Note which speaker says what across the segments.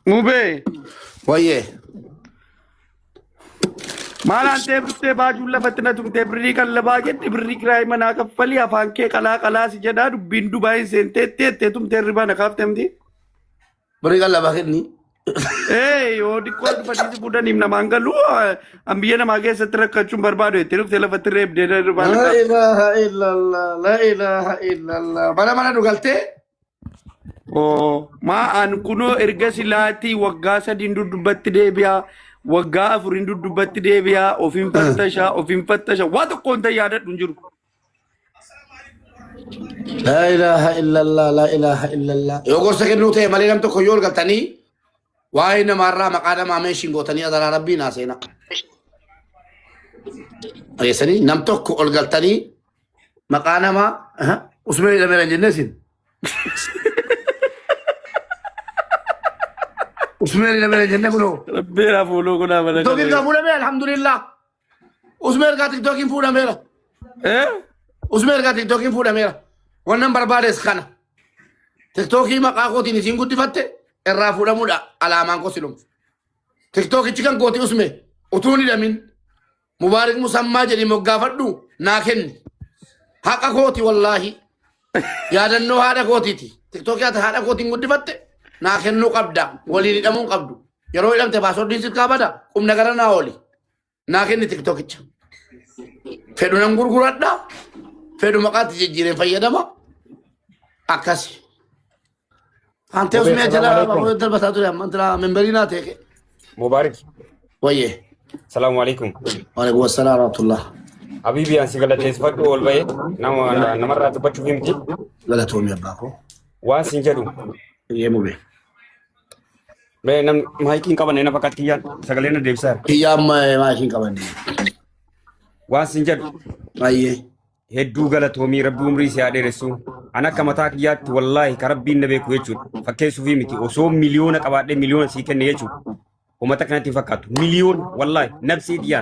Speaker 1: Mube.
Speaker 2: Oye.
Speaker 1: Malan te baju la fatina tum te birri kan la baget te birri krai mana ka fali afan ke kala si jada du bindu bai sente te tum te riba na kaftem di.
Speaker 2: Birri kan la baget ni.
Speaker 1: Eh yo di ko pati buda nimna mangalu ambiya na mage satra kachum barbado te te la fatre de riba
Speaker 2: La ilaha illallah. La ilaha illallah. Mana dugalte?
Speaker 1: Oh ma an kuno erga silati wagga sadin dubatti debiya wagga afurin dubatti debiya ofin fattasha wata konta yada dunjuru
Speaker 2: La ilaha illallah. La ilaha illallah. Yo gorsa kennu te mali nam to koyor galtani. Wa ina marra maqada ma men shingotani adara rabbi nasena. Ayesani nam to ko ol galtani maqana ma usme ila mera jennesin. उसमें ने मेरे जन्नत को
Speaker 1: मेरा फूलों को ना बना
Speaker 2: तो कितना फूल है मेरा अल्हम्दुलिल्लाह उसमें का तो किन फूल है मेरा उसमें का तो किन फूल है मेरा वन नंबर बार इस खाना टिकटॉक की मका को तीन सिंगु तिफते एर्रा फूल मुड़ा अलामान को सिलुम टिकटॉक की चिकन को थी उसमें उतूनी रमीन मुबारक मुसम्मा जरी मुगाफडू नाखिन हाका को थी वल्लाही यादन्नो हादा को थी टिकटॉक क्या था हादा को तीन गुड्डी फते नाखिन नु कब्दा वली निदमु कब्दू यरो इलम ते पासवर्ड दिन सिका बदा कुम नगरा ना ओली नाखिन नि टिकटॉक इच्छ फेडु नम गुरगुरड्डा फेडु मकात जिजिरे फयदमा आकाश अंते उसमें चला बाबू इधर बता दो मंत्रा मेंबरी ना थे के
Speaker 3: मुबारक
Speaker 2: वही
Speaker 3: सलाम वालेकुम
Speaker 2: वालेकुम अस्सलाम रहमतुल्लाह
Speaker 3: अभी भी आंसी गलत है इस वक्त बोल भाई नंबर रात बच्चों की मिट्टी
Speaker 2: गलत हो गया बाको
Speaker 3: वहाँ सिंचरू
Speaker 2: ये मुबे
Speaker 3: मैं नम माइकिंग का बनेना पकड़ किया सगले ने देव सर
Speaker 2: किया मैं माइकिंग का बने
Speaker 3: वहाँ सिंचर
Speaker 2: आइए
Speaker 3: हेडू गलत हो मी रब्बी उम्री से आडे रसू अना कमता किया वल्लाही करब्बी नबे को येचू फक्के सुफी मिटी ओसो मिलियन कबाडे मिलियन सीके ने येचू उमता कना तिफकात मिलियन वल्लाही नफ्सी दिया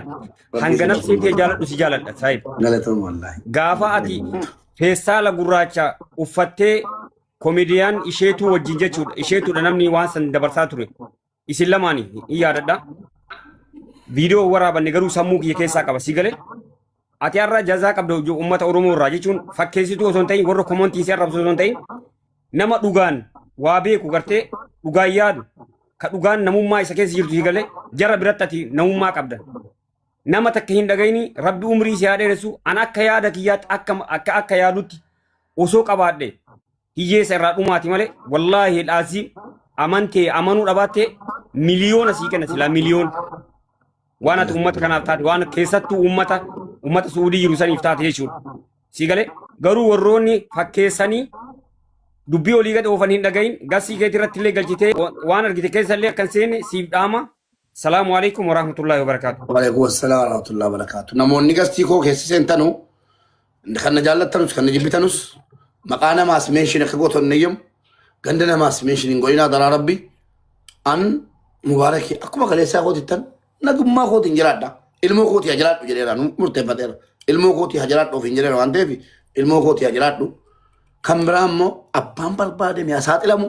Speaker 3: हंग नफ्सी के जालत उसी जालत साहिब
Speaker 2: गलत हो वल्लाही
Speaker 3: गाफा अति फेसाला गुराचा उफते कॉमेडियन इशेतु वजिंजे चुड इशेतु नमनी वासन दबरसा तुरे इसिलमानी याददा वीडियो वराबन निगरू सम्मू की केसा का सिगले अत्यारा जजा कबदो जो उम्मत ओरोमो राजिचुन फक्केसितु सोंतई वर्रो कमेंटी से रब सोंतई नमा दुगान वाबे ku garte dugayyad ka dugan namumma isa keessa jirtu sigale jara birattati namumma qabda nama takka hin dagaini rabbi umri si adeeresu an akka yaada kiyyaat akka yaadutti osoo qabaadhe hiyyeessa irraa dhumaati malee wallaahi dhaasii amantee amanuu dhabaate miliyoona sii kenna silaa miliyoon waan ati ummata kanaaf taate waan keessattuu ummata suudii jiru saniif taate jechuudha. Sii galee garuu warroonni fakkeessanii dubbii olii gadi oofanii hin dhagahin gasii keetii irratti illee galchitee waan argite keessa illee akkan seene siif dhaama. Salaamu alaikum wa rahmatullahi wa barakatuh.
Speaker 2: Wa alaikum assalam wa rahmatullahi wa barakatuh. Namoonni gastii koo keessa seentanu kan na jaallattanus kan na jibbitanus maqaa namaas meeshin akka gootonne iyyum ganda namaas meeshin hin goyinaa daraa rabbi an mubaaraki akkuma kaleessaa kootittan nagummaa kootiin jiraadha ilmoo kootii haa jiraadhu jedheera murteeffateera ilmoo kootii haa jiraadhu ofiin jedheera waan ta'eef ilmoo kootii haa jiraadhu kan biraa immoo abbaan barbaade mi'a saaxilamu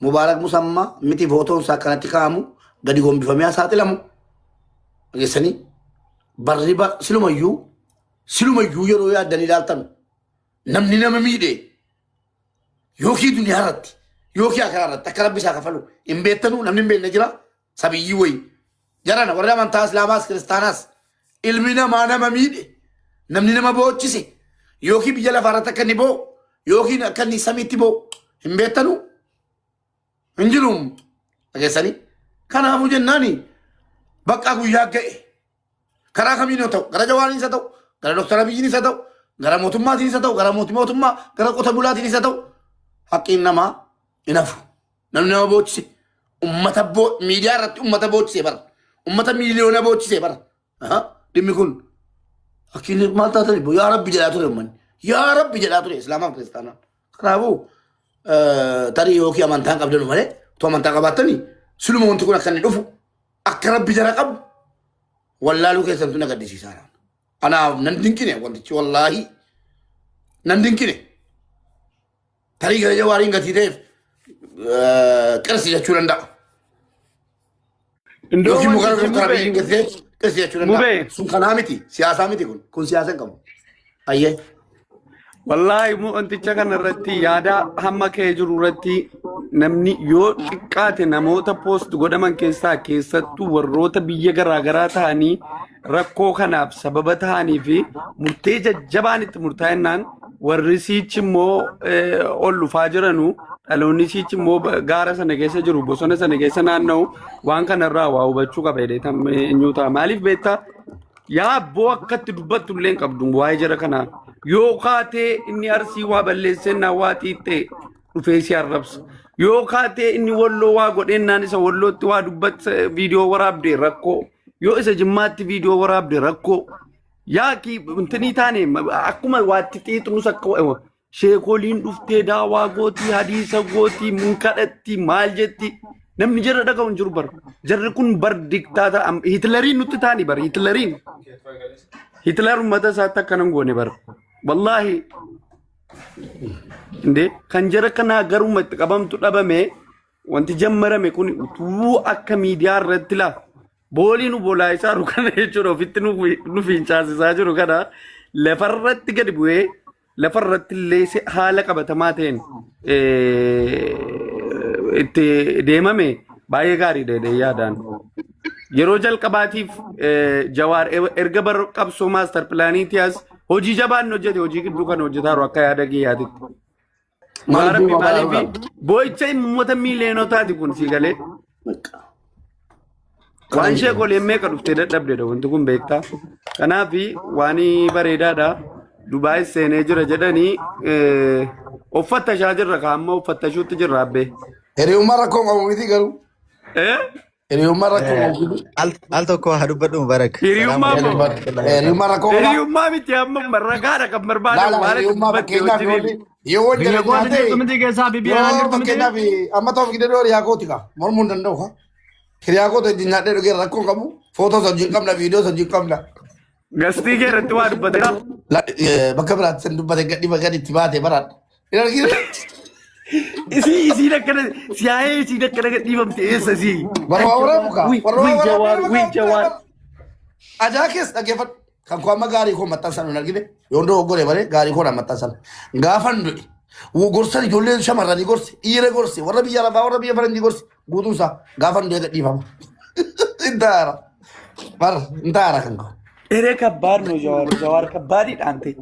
Speaker 2: mubaarak musammaa miti footoon isaa kanatti kaa'amu gadi gombifamee haa saaxilamu dhageessanii barri silumayyuu yeroo yaaddan ilaaltan namni nama miidhe yookiin duniyaa irratti yookiin akaraa irratti akka rabbi isaa kafalu hin beektanu namni hin beekne jira sabiyyii wayii jarana warra amantaa islaamaas kiristaanaas ilmi namaa nama miidhe namni nama boochise yookiin biyya lafaa irratti akka inni boo yookiin akka inni samiitti boo hin beektanu hin jiruum dhageessanii kanaafuu jennaani bakka guyyaa ga'e karaa kamiin yoo ta'u gara jawaaniin isa ta'u gara doktara biyyiin isa ta'u gara mootummaatiin isa ta'u gara mootummaa gara qota bulaatiin isa ta'u haqqiin namaa hin hafu namni nama boochise ummata miidiyaa irratti ummata boochise bara ummata miiliyoona boochise bara dhimmi kun haqqiin maal taatani yaa rabbi jedhaa ture ummanni yaa rabbi jedhaa ture islaamaa fi kiristaanaa kanaafuu tarii yookiin amantaan qabdanu malee utuu amantaa qabaattanii siluma wanti kun akka inni dhufu akka rabbi jara qabu wallaaluu keessattuu na gaddisiisaa anaaf nan dinqine wantichi wallaahi nan dinqine tarii gara jawaariin gatii ta'eef qirsi jechuu danda'a
Speaker 1: Indoo
Speaker 2: Yookiin muka
Speaker 1: wantichi
Speaker 2: irratti abiyyiin qeessee jechuu danda'a.
Speaker 1: Mubee.
Speaker 2: Sun kanaa miti. Siyaasaa miti kun. Kun siyaasa hin qabu. Ayyee.
Speaker 1: Wallaahi wanticha kana irratti yaada hamma kee jiru irratti namni yoo xiqqaate namoota poost godhaman keessattuu warroota biyya garaagaraa ta'anii rakkoo kanaaf sababa ta'anii fi murtee jajjabaan itti murtaa'ennaan warri siichi immoo ol dhufaa jiranu dhaloonni siichi immoo gaara sana keessa jiru bosona sana keessa naanna'u waan kanarraa waa hubachuu qaba jedhee eenyuutaa maaliif beektaa yaa abboo akkatti dubbattu illee hin qabdu waa'ee jara kanaa yoo kaatee inni arsii waa balleessennaa waa xiixxee dhufee si arrabsa yoo kaatee inni walloo waa godhennaan isa wallootti waa dubbat viidiyoo waraabde rakkoo yoo isa jimmaatti viidiyoo waraabde rakkoo yaa ki intini taane akkuma waatti xiixnus akka sheekoliin dhuftee daawaa gootii hadiisa gootii munkadhatti maal jetti namni jarra dhaga'u hin jiru bar jarri kun bar diktaata hitleriin nutti taani bar hitler ummata isaatti akkanan goone bar wallaahi inde kan jara kana garuma itti qabamtu dhabame wanti jammarame kun utuu akka miidiyaa irratti laa boolii nu boolaa isaa jiru kana jechuudha ofitti nu fincaasisaa jiru kana lafarratti gadi bu'ee lafarratti illee haala qabatamaa ta'een itti deemame baay'ee gaarii dheedhee yaadaan yeroo jalqabaatiif jawaar erga bar qabsoo maastar pilaaniitii as hojii jabaan hojjete hojii gidduu kan hojjetaa jiru akka yaada kiyyaatitti. Maarabbi maaliif boo'icha uummata miiliyoonotaati kun si galee. Waan sheekolee meeqa dhuftee dadhabdeedha wanti kun beektaa. Kanaaf waan bareedaadha. Dubaayis seenee jira jedhanii uffattashaa jirra kaamma uffattashuutti jirra abbee.
Speaker 2: Hiriyummaa rakkoo qabu miti garuu. Hiriyummaa rakkoo qabu.
Speaker 4: Al tokko haa dubbadhu mubarak.
Speaker 1: Hiriyummaa moo?
Speaker 2: Hiriyummaa rakkoo qabu.
Speaker 1: Hiriyummaa miti amma ragaadha kan barbaadamu maal dubbatti hojii.
Speaker 2: Yoo wajjin nyaatee fakkeenyaaf amma ta'uuf gidee dhoori yaa kooti kaa mormuu hin danda'u kaa. Hiriyaa koota wajjin nyaadhee dhugee rakkoo qabu footoos wajjin qabna viidiyoos wajjin qabna.
Speaker 1: Gastii kee irratti waa dubbateera.
Speaker 2: Bakka biraatti san dubbate gadi itti baate baraadha.
Speaker 1: Isiin akkana siyaa'ee isiin akkana gadhiifamte eessa isii?
Speaker 2: Warra waraabuu kaa.
Speaker 1: Wii jawaar.
Speaker 2: Ajaa keessa dhaggeeffadhu. Kan koo amma gaarii koo maxxansan hin argine yoo hundoo hoggoree bare gaarii koo dhaan maxxansan. Gaafan du'e gorsan ijoolleen shamarranii gorsi dhiira gorsi warra biyya lafaa warra biyya faranjii gorsi guutuunsaa gaafan du'e gadhiifama. Intaara. Bara intaara kan koo.
Speaker 1: Eree kabbaad nu jawaar kabbaadidhaan ta'e.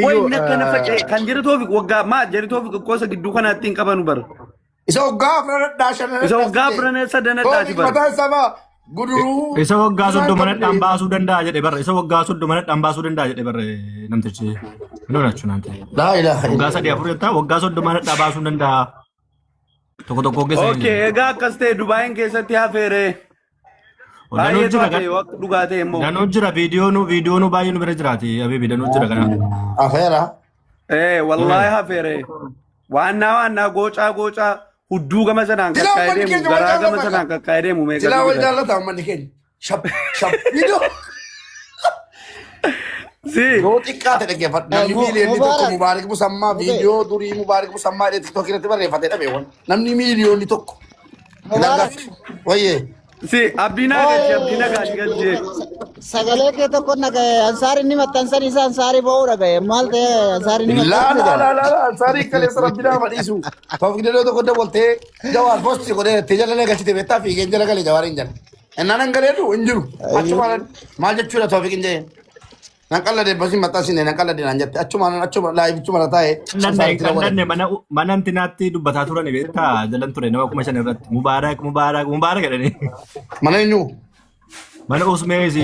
Speaker 1: Wanni akkana faca'e kan jedhu toofik waggaa maa jedhu toofik qosa gidduu kanaatti hin qabanu bara.
Speaker 2: Isa waggaa afranadhaa shananadhaa.
Speaker 1: Isa waggaa afranadhaa sadanadhaati bara.
Speaker 2: Mataa isaa guduruu.
Speaker 5: Isa waggaa soddomanadhaan baasuu danda'a jedhe barre. Isa waggaa soddomanadhaan baasuu danda'a jedhe barre namtichi. Inni jechuun naante. Waggaa sadii afur jettaa waggaa soddomanadhaan baasuu danda'a. Tokko tokko ogeessa.
Speaker 1: Okay, egaa akkas ta'e Dubaayin keessatti hafeere. Baay'ee dhugaa ta'e immoo.
Speaker 5: Danuu jira viidiyoon baay'ee nu bira jiraati. Abibi danuu jira kana.
Speaker 2: Afeera.
Speaker 1: Wallaahi hafeere. Waannaa goocaa. Hudduu gama sanaan kakkaa'ee deemu garaa gama sanaan kakkaa'ee deemu meeqa
Speaker 2: silaa wal jaallata uummanni keenya shab viidiyoo yoo xiqqaate dhaggeeffadhu namni miiliyoonni tokko mubaarik musammaa viidiyoo durii mubaarik musammaa jedhee tiktookii irratti barreeffatee dhabeewwan namni miiliyoonni tokko wayyee
Speaker 1: si abbinaa gachi galchee
Speaker 4: sagalee kee tokko nagaye ansaari ni maxxansan isa ansaari ba'uu dhagaye maal ta'e ansaari ni maxxansan
Speaker 2: la ansaari kaleessa rabbinaa madhiisu toof gidee tokko dabaltee jawaar posti godhee itti jala gachite beektaa fiigeen jala galee jawaar hin jala innaan hangaleetu hin jiru achumaan maal jechuudha toofiq hin jeen nan qallade basi maxxansine nan qallade nan jette achuma laayibichuma taa'e
Speaker 5: Danne mana intinaatti dubbataa turan beektaa jalan ture nama 5,000 irratti mubaarak jedhanii.
Speaker 2: mana eenyu
Speaker 5: Mana Usmeesi.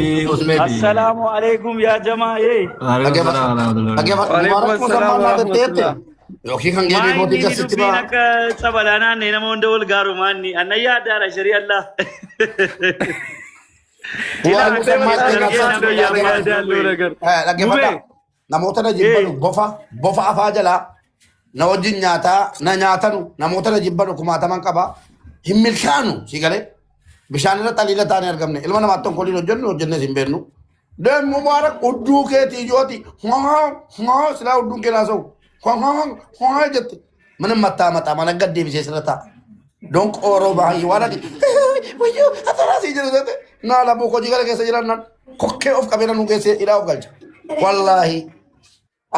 Speaker 6: Assalamu alaikum ya jama'a.
Speaker 2: Yookiin kan geedee mootii gasitti
Speaker 6: ba'a. Maayini akka cabalanaa ne nama hunda wal gaaru maanni annayyaa addaadha sharii Allah.
Speaker 2: Namoota na jibbanu bofa afaa jalaa na wajjin nyaatanu namoota na jibbanu kumaataman qaba hin milkaanu si galee. Bishaan irra xaliila taane argamne ilma namaatti tonkoliin hojjenne hin beeknu. Deemu mubaarak hudduu keetii ijooti silaa hudduun kee naasa'u jette mana mataa mana gad deebisee sirra ta'a. Donc oroo baay'ee waan ati wayyoo afara Jara si jiru zate na la bu ko jigala ke jiran nan kokke of kabena nu ke se ila of galcha wallahi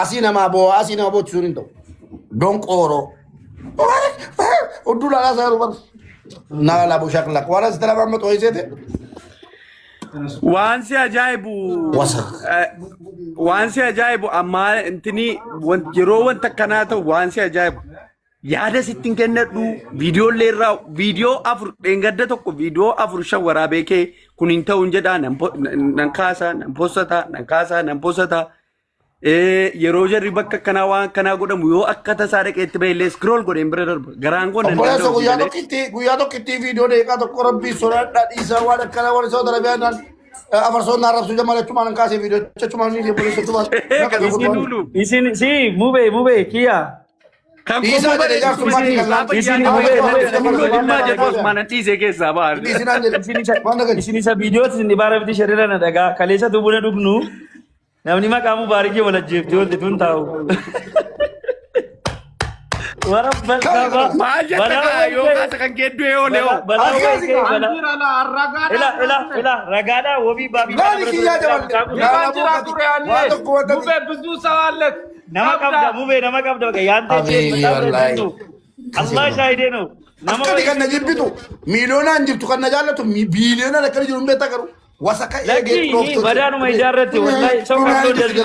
Speaker 2: asina ma bo churin to don qoro udula la saru bar na la bu shakla wala stara ba to isete
Speaker 1: waan si ajaa'ibu waan si ajaa'ibu amma intini yeroo wanta kanaa ta'u waan si ajaa'ibu yaada sittin kennadhu viidiyoolee irraa viidiyoo afur dheengadda tokko viidiyoo afur shan waraabee kee kun hin ta'uun jedhaa nan kaasa nan posata yeroo jarri bakka kanaa waan kanaa godhamu yoo akka tasaa dhaqeetti bahillee scroll godheen bira darba garaan godhan
Speaker 2: Obboleessa guyyaa tokkitti viidiyoo deeqaa tokko rabbii sodaadhaa dhiisaa waan akkana waan isa darabiyaan afarsoon arrabsu jamalachuma nan kaasee viidiyoo chachuma ni obboleessa tuma
Speaker 6: isin si mube kiya
Speaker 1: kan
Speaker 2: Isa jedhe jaarsummaatti kan laata.
Speaker 6: isin isa viidiyoo isin dhibaara biti shariira na dhagaa kaleessa tubuna dhugnu namni maqaa mubaarakii wal ajjeefte wanti tun taa'u.
Speaker 1: maal jedhaa yoo kaasa kan geeddu yoo leewa.
Speaker 6: Ila ragaadhaa wabii baabii.
Speaker 2: Gaali kiyyaa jaballe.
Speaker 5: Mube bidduu sawaallet.
Speaker 6: Nama qabda baga yaante Allah shahidenu. Nama
Speaker 2: Akkati kan na jibbitu miiliyoonaan jirtu kan na jaallatu biiliyoonaan akkana jiru hin beektaa garuu. Wasaka
Speaker 6: lagi badaanuma ijaarratti wallahi soqaatoo jalli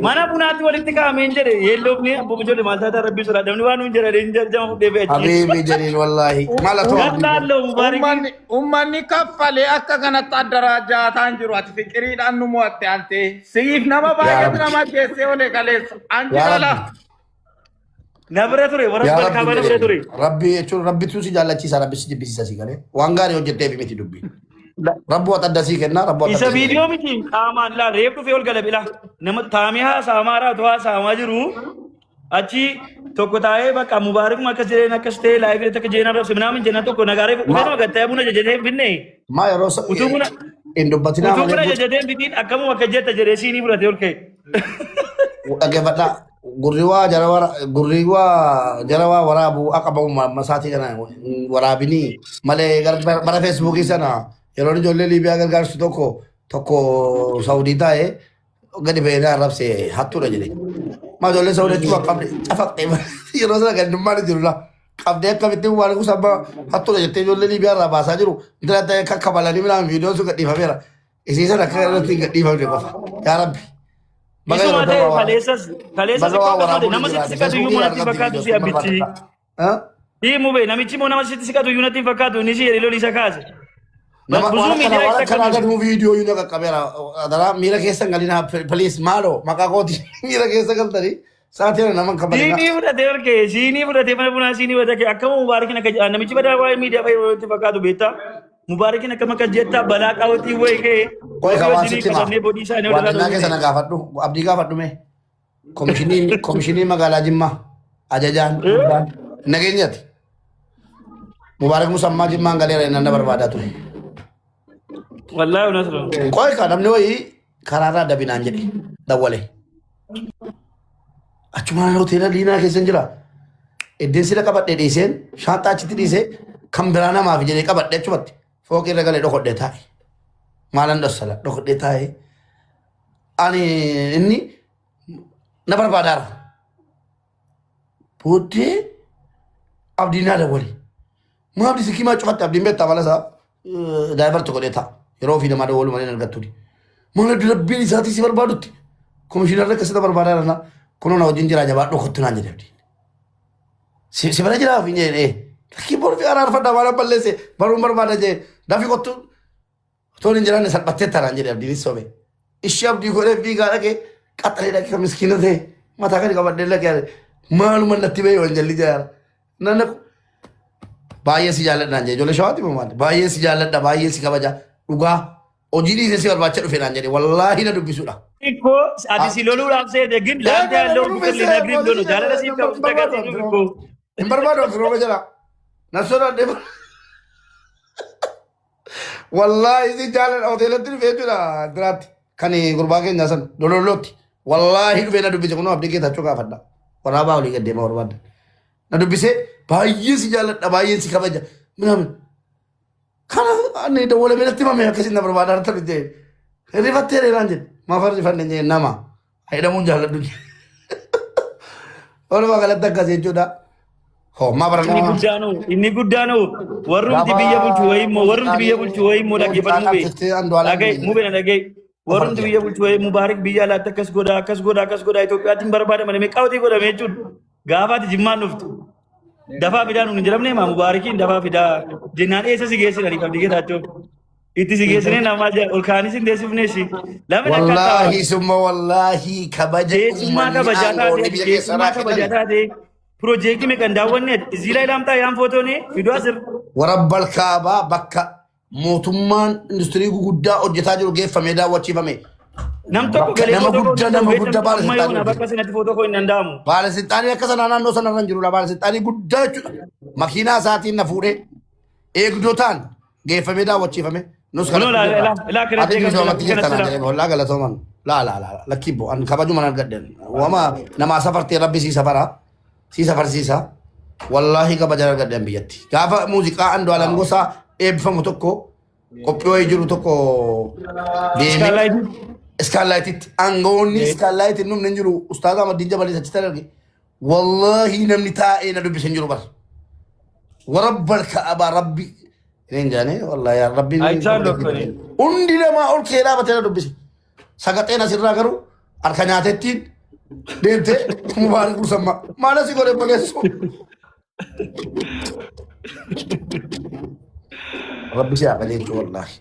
Speaker 6: mana bunaatti walitti kaa'ameen jedhe yeelloofni abbuma ijoollee maal taataa rabbii sodaa damni waan hin jedhanii jama fudhee beekti.
Speaker 2: Habiibi jaliil wallahi.
Speaker 5: Ummanni kaffalee akka kanatti addarajaa ta'an jiru ati fiqiriidhaan nu mo'atte ante siif nama baay'eetu nama keessee olee kaleessu anjirala.
Speaker 6: Nabra ture warra barkaa bana bira ture.
Speaker 2: Rabbi jechuun rabbitu si jaallachiisa rabbi si jibbisiisa si galee waan gaarii hojjetteef miti dubbii. Rabbi waan adda sii kenna rabbi waan adda.
Speaker 6: Isa viidiyoo miti qaamaan laa reef dhufee ol galabila nama taamee haasa'amaa raatu haasa'amaa jiru achi tokko taa'ee bakka mubaarakuma akkas jedheen akkas ta'e laayifii takka jeenaa rabsi minaamin jennaan tokko nagaaree dhufee nama gatta'ee buna jajjatee finne.
Speaker 2: Maa yeroo
Speaker 6: Utuu buna
Speaker 2: hin dubbatinaa
Speaker 6: utuu buna jajjatee bitiin akkamuma akka jetta jedhee siinii fudhatee ol ka'e.
Speaker 2: dhaggeeffadhaa gurriiwaa jarawaa waraabuu akka bahu masaatii kana waraabinii malee bara feesbuukii sana yeroo ijoollee liibiyaa gargaarsu tokko saawudii taa'ee gadi ba'ee arrabse hattuudha jedhe. Maa ijoollee saawudii jechuun qabde cafaqxee yeroo sana gandummaan jiru la qabdee akkamittiin waan kuusaa hattuudha jettee ijoollee liibiyaa irraa baasaa jiru intala ta'ee akka kabalanii midhaan viidiyoon sun gadhiifameera. Isiisan akka irratti gadhiifamne qofa yaa rabbi.
Speaker 6: Isuma ta'e kaleessas nama sitti siqatu iyyuu manatti fakkaatu si abbichi. Hii mube namichi moo nama sitti siqatu iyyuu natti fakkaatu inni si yeroo isa kaase. Buzuu miidiyaa isa
Speaker 2: kana gadu viidiyoo yu naga qabeera adara miira keessa galina police maalo maqaa kooti miira keessa galtanii saatiin nama kabalina.
Speaker 6: Siinii fudhatee mana bunaa siinii fudhatee akkama mubaarakiin akka namichi badaa waa'ee miidiyaa fayyadu natti fakkaatu beektaa. Mubarakin akkama akka jetta balaa qaawwatii wayii ka'ee.
Speaker 2: Qoy kaawwan sitti maa waadannaa keessa na gaafadhu abdii gaafadhu mee komishinii magaalaa Jimmaa ajajaan nageenyati Mubaarak Musammaa Jimmaan galeera inni barbaadaa ture.
Speaker 6: Wallaahi unasra.
Speaker 2: Qoy ka namni wayii karaarraa dabinaan jedhe dawwalee. Achumaan hoteela diinaa keessa jira. Iddeen sila qabadhee dhiiseen shaantaa achitti dhiisee kan biraa namaaf jedhee qabadhee achumatti. Fooqii irra galee dhokodhee taa'e. Maalan dhossala dhokodhee taa'e. Ani inni na barbaadaara. Booddee abdiin naa dawwale. Maa abdii sikkii maa cufatte abdiin beektaa malasaa daa'ibar tokkodhee taa'a. Yeroo ofii namaa dawwalu malee argattuuni. Maala rabbiin isaatii si barbaadutti. Komishinarra akkasita barbaadaara na kunoo na wajjin jiraa jabaa dhokottu naan jedhe abdiin. Si bara jiraa ofiin jedhee. Laki borfi araarfadhaa waan balleesse baruun barbaada jee dafi kottu toon hin jiraanne salphattee taraan jedhe abdiin sobe. Ishee abdii godhee fiigaa dhaqee qaxalee dhaqee kan miskiina ta'e mataa kan qabadhee dhaqee maaluma natti bahee wal jalli jaara. Nanna baay'ee si jaalladhaan jee ijoollee shawaatti maali baay'ee si jaalladha baay'ee si kabaja dhugaa hojii dhiisee si barbaacha dhufe naan jedhe wallaahi na dubbisuudha.
Speaker 6: Iko ati si loluudhaaf seete gin laante yaallee orbuutallee na giriin lolu jaalala siif qabu dhagaatee dhufu.
Speaker 2: Hin barbaadu rooba jala. Nasora deba. Wallahi si jalan hotel itu fejulah drat. Kani gurbaa keenya san dololotti. Wallahi dhufe na dubbise kuno abdii keessa chukaa fadda. Waraabaa olii gad deema barbaadda. Na dubbise baay'ee si jaaladha baay'ee si kabaja. Minaamin. Kana ni dawwala biratti mamee akkasiin na barbaada harta bitte. Rifattee reeraan jedhe. Maaf rifanne jee nama. Haydhamuun jaalladhu. Walumaa galatti akkasii jechuudha. Hommaa barannaa.
Speaker 6: Inni guddaanu warrumti biyya bulchu wayimmoo warrumti biyya bulchu wayimmoo dhaggeeffatu dhagee mubee dhagee warrumti biyya bulchu wayimmoo baarik biyya alaatti akkas godha Itoophiyaatiin barbaadaman meeqaawwatii godhame jechuudha. Gaafaati jimmaan dhuftu. Dafaa fidaa nuun hin jedhamne maa mubaarikiin dafaa fidaa jennaan eessa si geessinani qabdi geetaachoo. Itti si geessine namaa ol kaanis hin deessifneeshi.
Speaker 2: Wallaahi summa wallaahi kabaja
Speaker 6: Deessummaa kabajaa taate piroojeektii meeqan daawwanne Izilaa ilaamtaa yaan footooni fiduu asir.
Speaker 2: Warabbal kaabaa bakka mootummaan industirii guguddaa hojjetaa jiru geeffamee daawwachiifame.
Speaker 6: Nam tokko galee
Speaker 2: nama guddaa baala
Speaker 6: bakka sanatti footoo koo hin danda'amu.
Speaker 2: Baalasinxaanii akka sanaa naannoo sana irra jirudha. Baalasinxaanii guddaa jechuudha. Makiinaa isaatiin na fuudhee eegdotaan geeffamee daawwachiifame. Nus kana ati misoomatti jirtan jedhee hollaa galatooman. Lakkibbo an kabaju mana argadden. Wama namaa safartee rabbi sii safara. Sii safarsiisa. Wallaahi kabaja argadden biyyatti. Gaafa muuziqaa Andu'aalam Gosaa eebbifamu tokko qophii jiru tokko deemee Skylight angoonni Skylight numne jiru ustaaz Ahmad Jabal achi targe wallahi namni taa'ee na dubbise jiru bar warabbal ka'aba rabbi injane wallahi ya rabbi undi nama ol keedaa batee na dubbise sagaxeen asirraa garuu harka nyaatettiin deemte mubaarak musamma maala si godhe boleessu rabbi si aqalee wallahi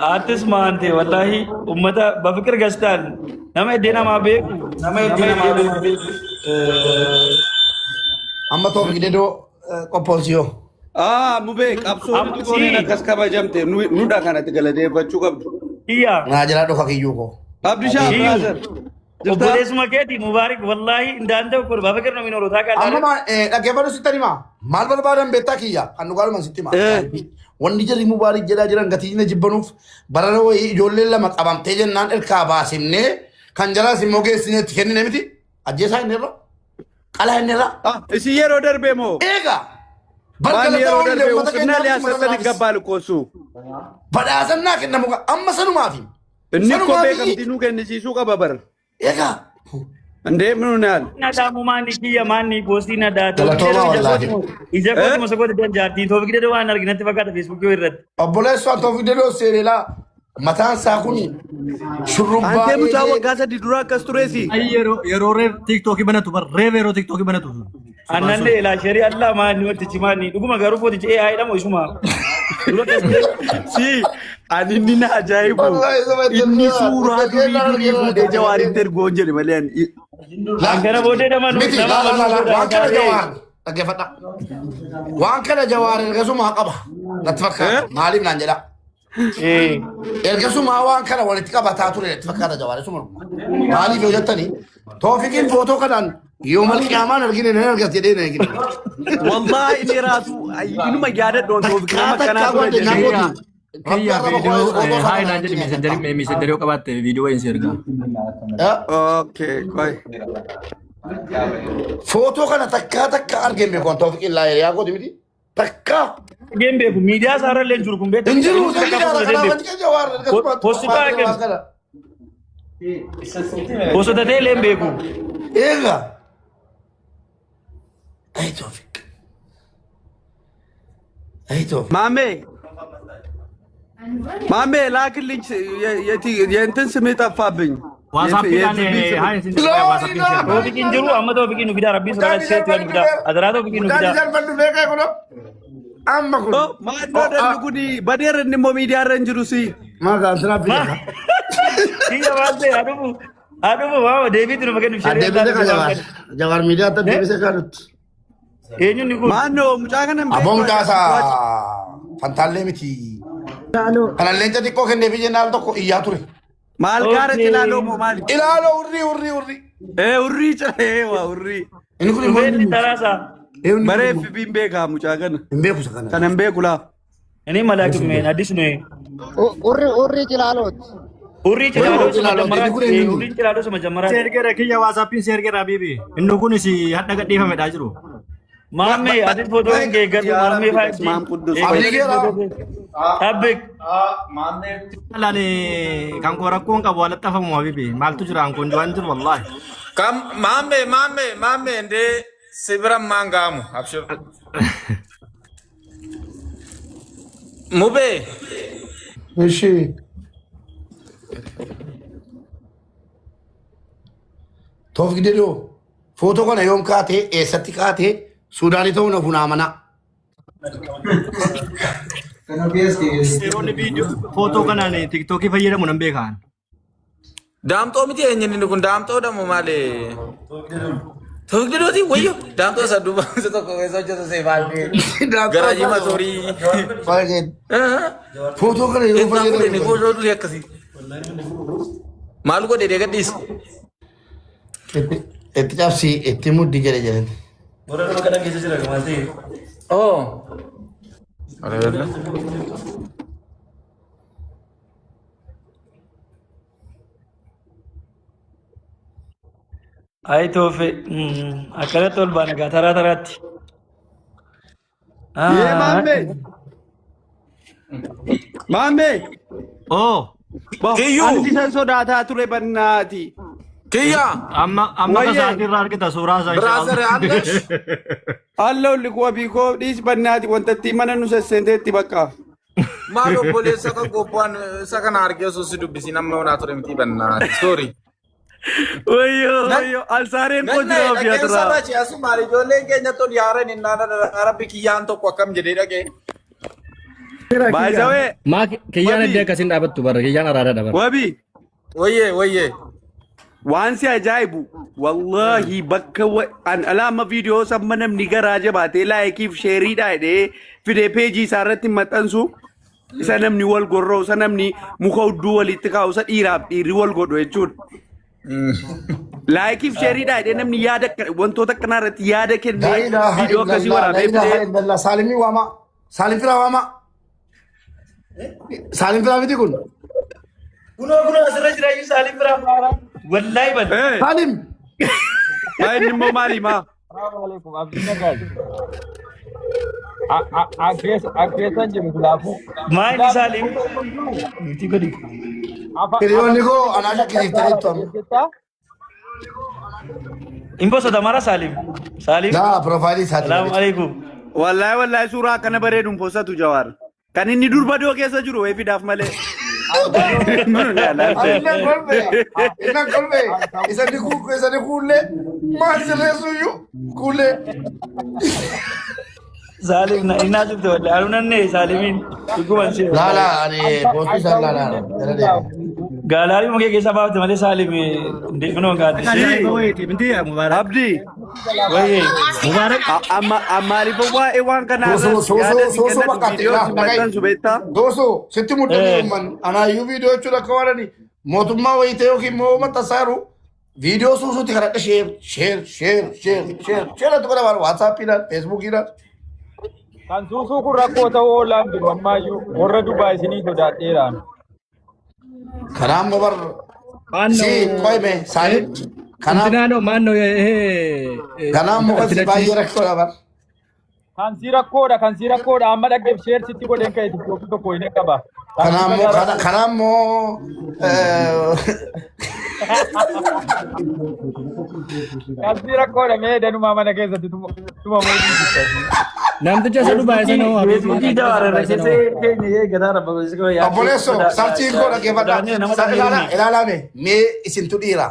Speaker 6: Artis maante wallahi ummata bafikir gastaan nama heddee namaa beeku
Speaker 2: amma toofik dedoo qophoonsiyoo
Speaker 1: mubee qabsoon gooniin akkas kabajamte nudha kanatti galateeffachuu qabdu.
Speaker 6: Iyya.
Speaker 2: Naa jala dhoka kiyyuu koo.
Speaker 1: Abdishaa Braazer.
Speaker 6: Obboleessuma keeti mubaarik wallahi indaan ta'u kun bafikir namni noorotaa qaalaa.
Speaker 2: Amma dhaggeeffadhu sitti himaa maal barbaadan beektaa kiyya kan dhugaaluman sitti himaa. Wanni jarri mubaarik jedhaa jiran gatiin jibbanuuf barana wayii ijoolleen lama qabamtee jennaan erkaa baasimnee kan jalaas immoo geessineetti kennine miti ajjeesaa inni irra qalaa inni irra.
Speaker 1: Isin yeroo darbee moo?
Speaker 2: Eegaa.
Speaker 1: Waan yeroo darbee uffannaa liyaasatti gabbaalu koosuu.
Speaker 2: Badhaasannaa kennamu amma sanumaafi.
Speaker 1: Inni kophee kamtinuu kennisiisuu qaba bara.
Speaker 2: Eegaa.
Speaker 1: Deemnu naal.
Speaker 6: Nadamu maanni kiyya maanni poostii nadaa.
Speaker 2: Galatooma wallaahi.
Speaker 6: Ija kooti masakooti danjaartii toofik dedoo waan arginatti fakkaata feesbuukii irratti.
Speaker 2: Obboleessu an toofik dedoo seenelaa mataan isaa kuni shurrubbaa.
Speaker 1: Antee mucaa waggaa sadii dura akkas tureesi.
Speaker 5: Yeroo reef tiktookii banatu reef yeroo tiktookii banatu.
Speaker 6: Annallee ilaa sharii allaa maanni wantichi maanni dhuguma garuu footichi AI dhamo isuma.
Speaker 1: Si ani inni na ajaa'ibu inni suuraa durii fuudhee jawaaritti ergoon jedhe malee
Speaker 6: Angana booddee dhaman
Speaker 2: waan kana jawaar dhaggeeffadha. Waan kana jawaar ergasuma qaba natti fakkaata maaliif naan jedha. Ergasuma waan kana walitti qabataa ture natti fakkaata jawaar isuma maaliif yoo jettanii toofikiin footoo kanaan يوم القيامة نرجع نرجع تدين نرجع.
Speaker 1: والله إني راسو إنه ما جادت دون توفيق ما كان أقول
Speaker 5: كيا فيديو هاي نانجل ميسندري وكبات فيديو وين سيرجع.
Speaker 1: أوكي كوي.
Speaker 2: فوتو كنا تكا أرجع بيكون توفيق الله يا أخو دمدي تكا.
Speaker 6: Game beku media sara len juru kumbe.
Speaker 2: Injuru jawar.
Speaker 6: Positif aja. Positif teh len beku.
Speaker 2: Ega. Ay Tawfik.
Speaker 1: ማሜ ላክልኝ የእንትን ስም ጠፋብኝ።
Speaker 6: Tawfikin jiru amma Tawfikin nu fida rabbi subhanahu wa ta'ala fida adara Tawfikin nu fida.
Speaker 2: Amma kun.
Speaker 1: Maanno danduguni badeer immoo miidiyaa irra hin jiru si.
Speaker 2: Maka asira fida.
Speaker 6: Iya waante aduh mama David nu makan
Speaker 2: Ada bisa kan jawar media tapi bisa kan.
Speaker 6: Eenyu ni kun.
Speaker 1: Maanno mucaa kana
Speaker 2: Abong kasa fantalle miti. Kana leenca xiqqoo kennee fi jennaan tokko iyyaa ture.
Speaker 1: maal gaaratti ilaaloo moo maali?
Speaker 2: Ilaaloo urrii.
Speaker 1: Urrii calee waa urrii.
Speaker 2: Inni kun
Speaker 6: Beelli tarasa.
Speaker 1: Bareef biin beekaa mucaa kana.
Speaker 2: hin beeku isa kana.
Speaker 1: Kana hin beeku laa.
Speaker 6: Ini malaikat men hadis ne.
Speaker 4: Urri cilalot.
Speaker 6: Urri cilado sama jamarat. Urri cilado sama jamarat.
Speaker 5: Share kira kiyya WhatsApp share kira bibi. Innu kun si hadda gadhiifame dha jiru.
Speaker 6: Maame ati foto ke gatu maame faati.
Speaker 1: Maam Quddus.
Speaker 6: Tabbik.
Speaker 5: Lale kan ko rakkoon qabu walitti hafamu habibi maaltu jira an kun du'an jiru wallahi.
Speaker 7: Kam mame inde sibram mangamu abshir. Mube.
Speaker 2: Ishi. Toof gidero. Foto kana yoom kaate eessatti kaate Suudaanii ta'uu na funaamana.
Speaker 5: Yeroonni viidiyoo footoo kanaan tiktokii fayyadamu nan beekan.
Speaker 7: Daamtoo miti eenyuun kun daamtoo dhamu malee. Togdirooti wayyo daamtoo isa duuba isa tokko keessa hojjetu seefaanii. Gara jima soorii.
Speaker 2: Foto kana yoo
Speaker 7: fayyadamu. Footoo durii akkasii. Maal godhe deegadhiis.
Speaker 2: Itti cabsi itti muddi jedhe jedhan.
Speaker 6: Warra nama kana keessa jira maal ta'e?
Speaker 7: Oh. Areera.
Speaker 6: Ai tofe akala tol bana ga taraatti.
Speaker 1: Yee maame. Maame.
Speaker 5: Oh.
Speaker 7: Kiyyuu.
Speaker 1: Anti san sodaataa ture bannaati.
Speaker 7: Kiyya.
Speaker 5: Amma ka sa'aatii irraa argita suuraa isaa.
Speaker 7: Biraazare Andesh.
Speaker 1: Halloo likuwa biikoo dhiis bannaati wantatti mana nu sesseenteetti bakka.
Speaker 7: Maal obboleessa kan gobbaan isa kana argee osoo si dubbisiin amma onaa ture miti bannaati. Sorry.
Speaker 1: Wayyo alsaareen koo jira ofii
Speaker 7: Dhaqeen
Speaker 1: aturaa.
Speaker 7: sabaa ci asuma ijoolleen keenya tol yaareen innaan rabbi kiyyaan tokko akkam jedhee dhaqee.
Speaker 1: Baay'isawee.
Speaker 5: Maa kiyyaan addee akkasiin dhaabattu barra kiyyaan araadaadha barra.
Speaker 1: Wabii.
Speaker 7: Wayyee.
Speaker 1: Waan si ajaa'ibu wallahi bakka an alaama viidiyoo samma namni garaa jabaatee laayikiif sheeriidha jedhee fidee peejii isaa irratti maxxansu isa namni wal gorroo isa namni muka hudduu walitti kaa'u isa dhiiraaf dhiirri wal godhu jechuudha. Laayikiif sheeriidha jedhee namni yaada wantoota akkanaa irratti yaada kennee viidiyoo akkasii waraabee fidee.
Speaker 2: Saalimii waama. Saalim firaa waama. Saalim firaa miti kun.
Speaker 6: Kunoo asirra jira iyyuu Saalim biraa faaraa. Wallahi bal.
Speaker 2: Saalim.
Speaker 1: Baay'inni immoo maali maa?
Speaker 8: Assalamualaikum abdi nagal. Agresan jiru lafu.
Speaker 6: Maali Saalim? Miti gadi.
Speaker 2: Hiriyoonni koo anaa shakkisiiftaniittu amma.
Speaker 6: Imposa tamara Saalim. Saalim.
Speaker 2: Laa piroofaayilii isaati.
Speaker 6: Assalamualaikum.
Speaker 1: Wallahi suuraa akkana bareeduun poosatu jawaar. Kan inni durbadoo keessa jiru wayii fidaaf malee.
Speaker 2: Innan kolbe. Isa ni kuulle. Maal sirreessuyyuu kuulle.
Speaker 6: Saalim na ina jibte wallahi arunanne Saalimin iguman se.
Speaker 2: Laa ani poostii san laa.
Speaker 6: Galari muke keessa baafte malee Saalim kunoo gaadde.
Speaker 5: Binti Mubaarak.
Speaker 1: Abdi.
Speaker 6: Wayye.
Speaker 5: Mubaarak.
Speaker 1: Maaliif waa'ee waan kanaa
Speaker 2: Soosoo bakkaatti Doosoo sitti muddamee uumman anaayyuu viidiyoo jechuudha akka warrani mootummaa wayitee yookiin immoo maxxansaaru viidiyoo suusuutti kadhadha sheeratu kana waan waatsaappiidhaan feesbuukiidhaan.
Speaker 8: Kan suusuu kun rakkoo ta'uu oolaan jiru ammayyuu warra Dubaay isinii sodaadheeraan.
Speaker 2: Kanaaf bar si qoyme Saalim.
Speaker 5: Kanaaf
Speaker 2: mukatti baay'ee rakkoodha bar.
Speaker 8: Kan si rakkoodha amma dhaggeef sheer sitti godheen ka'e tokko hin qaba.
Speaker 2: Kanaammoo
Speaker 8: Kan si rakkoodha mee danumaa mana keessatti tuma mootii.
Speaker 5: namticha isa Dubaay sana hoo
Speaker 6: Feesbuukii daawara keessa keenya gadaa rabba gosa yaa.
Speaker 2: obboleesso sarchiin koo dhaggeeffadha. Ilaalame mee isintu dhiira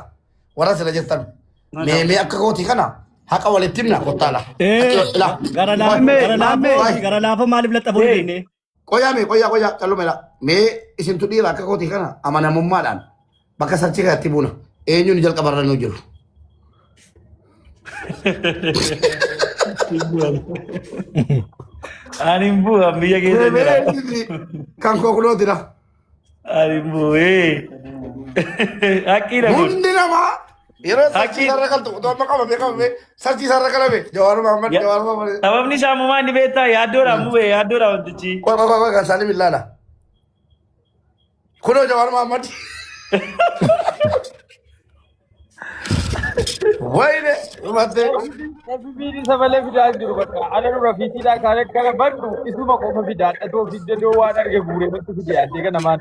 Speaker 2: warra sila jettan mee akka kooti kana haqa walitti himna kottaala.
Speaker 5: gara laafa maaliif laxxafuu dandeenye?
Speaker 2: Qoyaa callumela mee isintu dhiira akka kooti kana amanamummaadhaan bakka sarchii kanatti buuna eenyuun jalqabarra nu jiru.
Speaker 6: Animbu ambiya keessa jira.
Speaker 2: Kan kokulootira.
Speaker 6: Animbu akkiidha kun.
Speaker 2: Hundi namaa yeroo sarchii sarara kaltu otoo amma qabame sarchii sarara kalame Jawaar Mohammad.
Speaker 6: Sababni isaa ammumaa inni beektaa yaaddoodha ammubee yaaddoodha wantichi.
Speaker 2: Qoy kan Saalim ilaala. Kunoo Jawaar Mohammad. Wayne umatte
Speaker 8: Bibiin isa malee fidaa jiru bakka. Ana nurra fiitiidhaa kaan akkana baddu isuma qofa fidaa dhatoo fidde doo waan arge guuree nutti fide addee kana maan.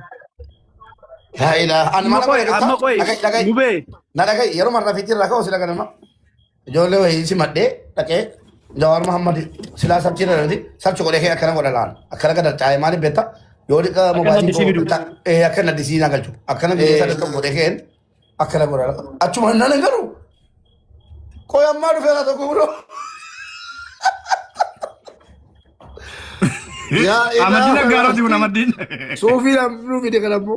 Speaker 2: yaa ilaa an mana
Speaker 1: amma qoy gubee
Speaker 2: na dhagay yeroo marra fiitirraa ka'u sila ganama ijoollee wayii si madhee dhaqee Jawar Muhammad sila sabchira irratti sabchi godhee kee akkana godha laan akkana gada caayee maaliif beekta yoo dhiqa mobaayilii akkana disiinaa galchu akkana biyya sadaka godhee keen akkana godha achuma nan garu koy ammaa dhufee na tokko biro
Speaker 5: Amadina gaaroti kun amadin.
Speaker 2: suufii namnu fide kanammo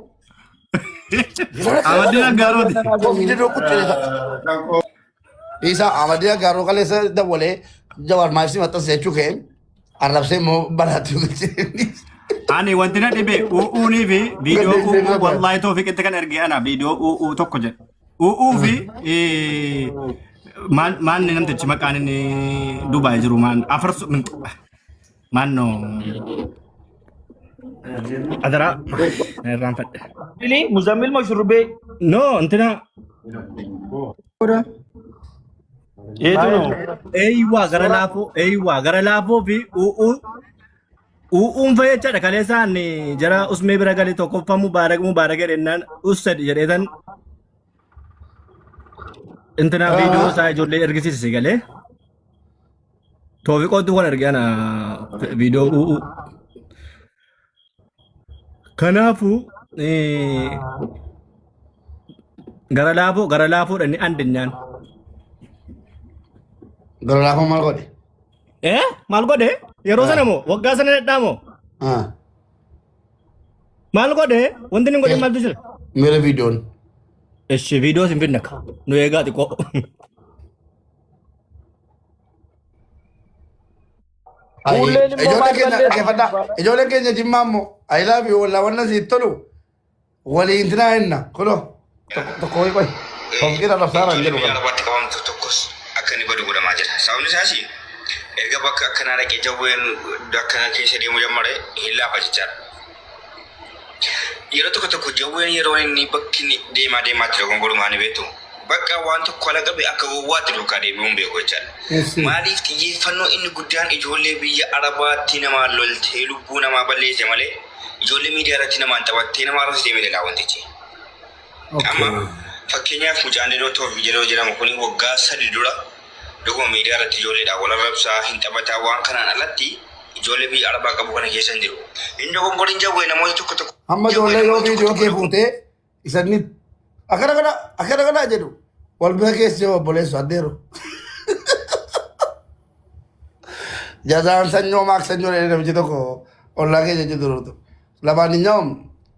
Speaker 5: Amadina gaaroti.
Speaker 2: fide doo kutte isa Amadina gaaroo kaleessa dabalee Jawar maayisi maxxansa jechuu keen arrabsee immoo banaatti
Speaker 5: Ani wanti na dhibe u'uunii fi viidiyoo u'uu wallahi toofiqitti kan erge ana viidiyoo u'uu tokko jedhe. U'uu fi maan ni namtichi maqaan inni Dubaay jiru maan afarsu maan no adara irraan fadhe.
Speaker 6: Bili Muzammil moo Shurrubbee?
Speaker 5: No intina
Speaker 6: Eetu no.
Speaker 5: Eeywa gara laafoo fi u'uun fayyadaadha kaleessaan jara usmee bira galee tokkoffaa mubaarak jedhennaan ussad jedheetan intina viidiyoo isaa ijoollee ergisiise galee toofiqootti waan erge ana viidiyoo u'uu kanaafu gara laafoodha inni andinyaan
Speaker 2: gara laafoo maal godhe
Speaker 5: maal godhe yeroo sana moo waggaa sana dhedhaa moo maal godhe wanti inni godhe maaltu jira
Speaker 2: mere viidiyoon
Speaker 5: eshi viidiyoo sin finna ka nu eegaa xiqqoo
Speaker 2: ijoolleen keenya jimmaa immoo I love you wallaa wanna siit tolu waliin tinaa henna kulo tokko ho'i qoy tofqira rabsaaraan jedhu qaba.
Speaker 9: Watti qabamtu tokkos akka inni godhu godhamaa jira. Sababni isaas erga bakka akkanaa dhaqee jawween akkana keessa deemu jammare hin laafa jechaadha. Yeroo tokko jawween yeroo inni bakki deemaa ture gongorumaa ni beektu. Bakka waan tokko ala qabe akka gowwaatti duukaa deebi'uun beeku jechaadha. Maaliif xiyyeeffannoo inni guddaan ijoollee biyya Arabaatti namaa loltee lubbuu namaa balleesse malee ijoollee miidiyaa irratti namaan taphattee namaa irratti deemee dhalaa wantichi. Amma fakkeenyaaf mucaan dhedhoo toofi jedhoo jedhamu kuni waggaa 3 dura dhuguma miidiyaa irratti ijoolleedhaan wal arrabsaa hin taphataa waan kanaan alatti ijoollee biyya Arabaa qabu kana keessa hin jiru. Inni gongoriin jawwee namoonni tokko.
Speaker 2: Amma ijoollee yoo viidiyoo kee fuutee isanii akkana kana jedhu wal bira keessa jiru obboleessu addeeru. Jazaan sanyoo maak sanyoo dheedhe namichi tokko ollaa keessa jiru. Labaan hin nyaa'um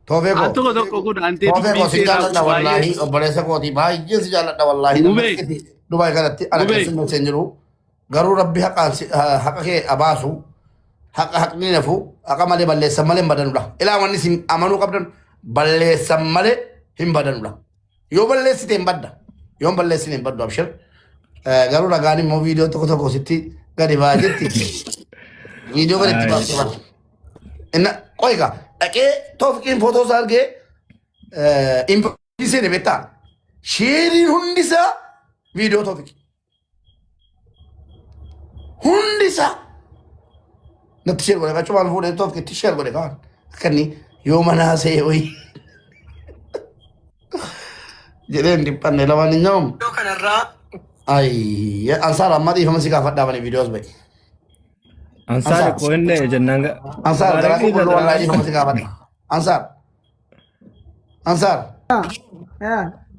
Speaker 2: toofee koo.
Speaker 1: Tokko kun antee
Speaker 2: toofee koo si jaalladha wallaahi obboleessa kooti baay'ee si jaalladha wallaahi. Dubaay kanatti ana keessummaa isheen jiru garuu rabbi haqa kee abaasu haqni nafu haqa malee balleessan malee hin badanudha. Ilaa wanni isin amanuu qabdan balleessan malee hin badanudha. Yoo balleessite hin badda yoo balleessine hin baddu abshir. Garuu dhagaan immoo viidiyoo tokko sitti gadi ba'aa jirti. Viidiyoo kan itti baasifatu. Inna qoyka dhaqee toofiqiin footoo isaa argee impiisee beektaa sheeriin hundisaa viidiyoo toofiqi. Hundisaa natti sheer godhe qachumaan fuudhee toofiqitti sheer godhe kaan akkanni yoo manaa see wayii. Jedheen dhiphanne lamaan hin nyaa'umu. Ay, Ansaar amma dhiifama si gaafadhaa bane viidiyoos ba'i.
Speaker 5: Ansaar ko inni jennaan
Speaker 2: Ansaar garaa qulqulluu wallaahi dhiifama si gaafadha. Ansaar.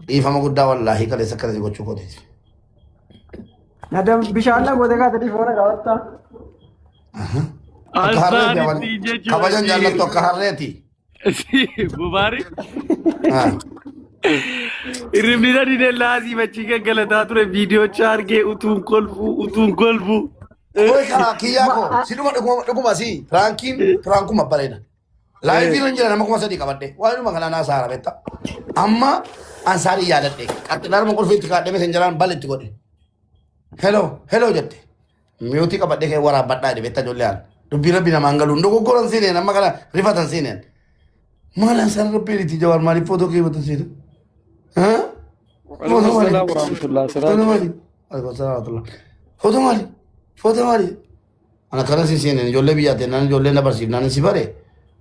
Speaker 2: Dhiifama guddaa wallaahi kaleessa akkasii gochuu gooteeti.
Speaker 10: Nadam bishaan na goote kaata dhiifama gaafata.
Speaker 2: Kabajan jaallattu akka harreeti.
Speaker 1: Bubaari. Irribni dadi de laazii bachii gaggalataa ture viidiyoocha argee utuun kolfu.
Speaker 2: Oye kana kiyyaa koo siduma dhuguma si firaankuma bareeda. Laayifiin hin jira nama kuma sadii qabadde waan dhuma kana naa saara beekta. Amma ansaarii yaadadhe qaxxilaar ma qulfiitti kaadhame sen jiraan balitti godhe. Hello jette. Miyuutii qabadde kee waraabbadhaa beekta ijoollee haala. Dubbii rabbi namaan galuun dogoggoran siineen amma kana rifatan siineen. Maal ansaan rabbiin itti jawar maaliif footoo kee batan siineen?
Speaker 1: Waalaikumsalam warahmatullahi wabarakatuh.
Speaker 2: Foto mali. Ana kana sisinin jolle biyate nan jolle na barsi nan si bare.